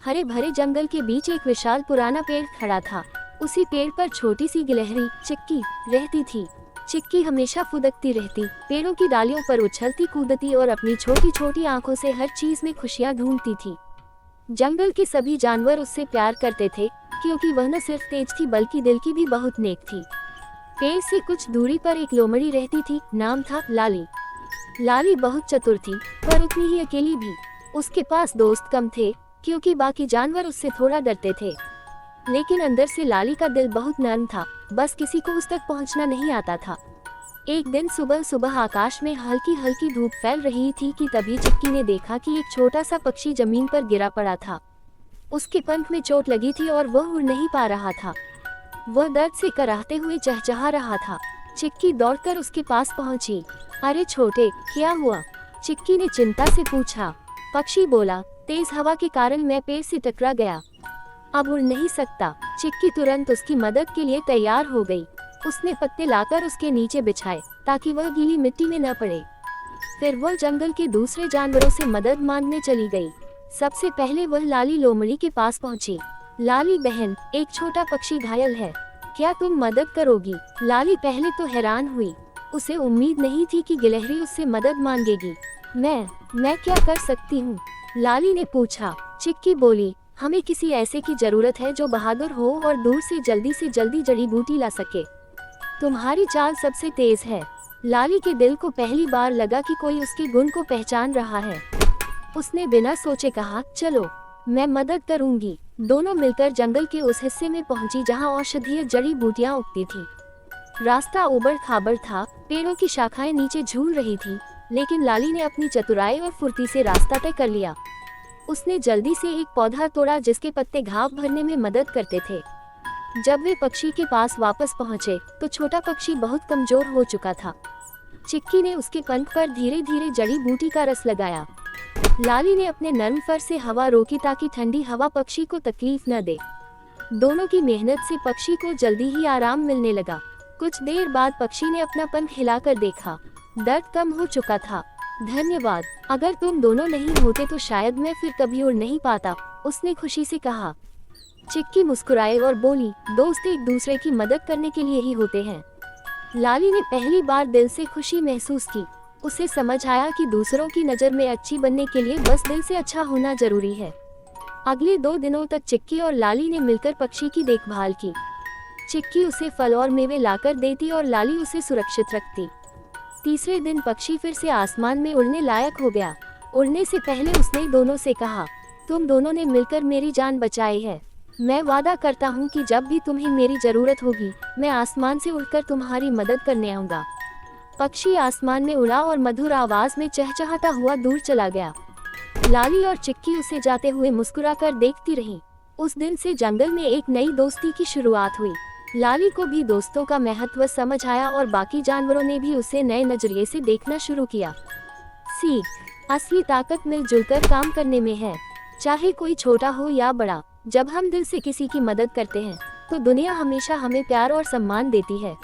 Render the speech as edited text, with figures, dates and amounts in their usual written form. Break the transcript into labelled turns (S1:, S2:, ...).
S1: हरे भरे जंगल के बीच एक विशाल पुराना पेड़ खड़ा था। उसी पेड़ पर छोटी सी गिलहरी चिक्की रहती थी। चिक्की हमेशा फुदकती रहती, पेड़ों की डालियों पर उछलती कूदती और अपनी छोटी छोटी आंखों से हर चीज में खुशियां ढूंढती थी। जंगल के सभी जानवर उससे प्यार करते थे, क्योंकि वह न सिर्फ तेज थी बल्कि दिल की भी बहुत नेक थी। पेड़ से कुछ दूरी पर एक लोमड़ी रहती थी, नाम था लाली। लाली बहुत चतुर थी, पर उतनी ही अकेली भी। उसके पास दोस्त कम थे, क्योंकि बाकी जानवर उससे थोड़ा डरते थे। लेकिन अंदर से लाली का दिल बहुत नर्म था, बस किसी को उस तक पहुंचना नहीं आता था। एक दिन सुबह सुबह आकाश में हल्की हल्की धूप फैल रही थी कि तभी चिक्की ने देखा कि एक छोटा सा पक्षी जमीन पर गिरा पड़ा था। उसके पंख में चोट लगी थी और वह उड़ नहीं पा रहा था। वह दर्द से कराहते हुए चहचहा रहा था। चिक्की दौड़कर उसके पास पहुंची। अरे छोटे, क्या हुआ? चिक्की ने चिंता से पूछा। पक्षी बोला, तेज हवा के कारण मैं पेड़ से टकरा गया, अब उड़ नहीं सकता। चिक्की तुरंत उसकी मदद के लिए तैयार हो गई। उसने पत्ते लाकर उसके नीचे बिछाए ताकि वह गीली मिट्टी में न पड़े। फिर वह जंगल के दूसरे जानवरों से मदद मांगने चली गई। सबसे पहले वह लाली लोमड़ी के पास पहुंची। लाली बहन, एक छोटा पक्षी घायल है, क्या तुम मदद करोगी? लाली पहले तो हैरान हुई, उसे उम्मीद नहीं थी कि गिलहरी उससे मदद मांगेगी। मैं क्या कर सकती हूँ? लाली ने पूछा। चिक्की बोली, हमें किसी ऐसे की जरूरत है जो बहादुर हो और दूर से जल्दी जड़ी बूटी ला सके। तुम्हारी चाल सबसे तेज है। लाली के दिल को पहली बार लगा कि कोई उसके गुण को पहचान रहा है। उसने बिना सोचे कहा, चलो मैं मदद करूंगी। दोनों मिलकर जंगल के उस हिस्से में पहुंची जहां औषधीय जड़ी बूटियां उगती थी। रास्ता उबड़ खाबड़ था, पेड़ों की शाखाएं नीचे झूल रही थी, लेकिन लाली ने अपनी चतुराई और फुर्ती से रास्ता तय कर लिया। उसने जल्दी से एक पौधा तोड़ा जिसके पत्ते घाव भरने में मदद करते थे। जब वे पक्षी के पास वापस पहुंचे तो छोटा पक्षी बहुत कमजोर हो चुका था। चिक्की ने उसके पंख पर धीरे धीरे जड़ी बूटी का रस लगाया। लाली ने अपने नर्म फर से हवा रोकी ताकि ठंडी हवा पक्षी को तकलीफ न दे। दोनों की मेहनत से पक्षी को जल्दी ही आराम मिलने लगा। कुछ देर बाद पक्षी ने अपना पंख हिलाकर देखा, दर्द कम हो चुका था। धन्यवाद, अगर तुम दोनों नहीं होते तो शायद मैं फिर कभी उड़ नहीं पाता, उसने खुशी से कहा। चिक्की मुस्कुराए और बोली, दोस्त एक दूसरे की मदद करने के लिए ही होते हैं। लाली ने पहली बार दिल से खुशी महसूस की। उसे समझ आया कि दूसरों की नज़र में अच्छी बनने के लिए बस दिल से अच्छा होना जरूरी है। अगले 2 दिनों तक चिक्की और लाली ने मिलकर पक्षी की देखभाल की। चिक्की उसे फल और मेवे लाकर देती और लाली उसे सुरक्षित रखती। तीसरे दिन पक्षी फिर से आसमान में उड़ने लायक हो गया। उड़ने से पहले उसने दोनों से कहा, तुम दोनों ने मिलकर मेरी जान बचाई है। मैं वादा करता हूँ कि जब भी तुम्हें मेरी जरूरत होगी मैं आसमान से उड़कर तुम्हारी मदद करने आऊँगा। पक्षी आसमान में उड़ा और मधुर आवाज में चहचहाता हुआ दूर चला गया। लाली और चिक्की उसे जाते हुए मुस्कुराकर देखती रहीं। उस दिन से जंगल में एक नई दोस्ती की शुरुआत हुई। लाली को भी दोस्तों का महत्व समझ आया और बाकी जानवरों ने भी उसे नए नजरिए से देखना शुरू किया। सीख, असली ताकत मिलजुल कर काम करने में है, चाहे कोई छोटा हो या बड़ा। जब हम दिल से किसी की मदद करते हैं तो दुनिया हमेशा हमें प्यार और सम्मान देती है।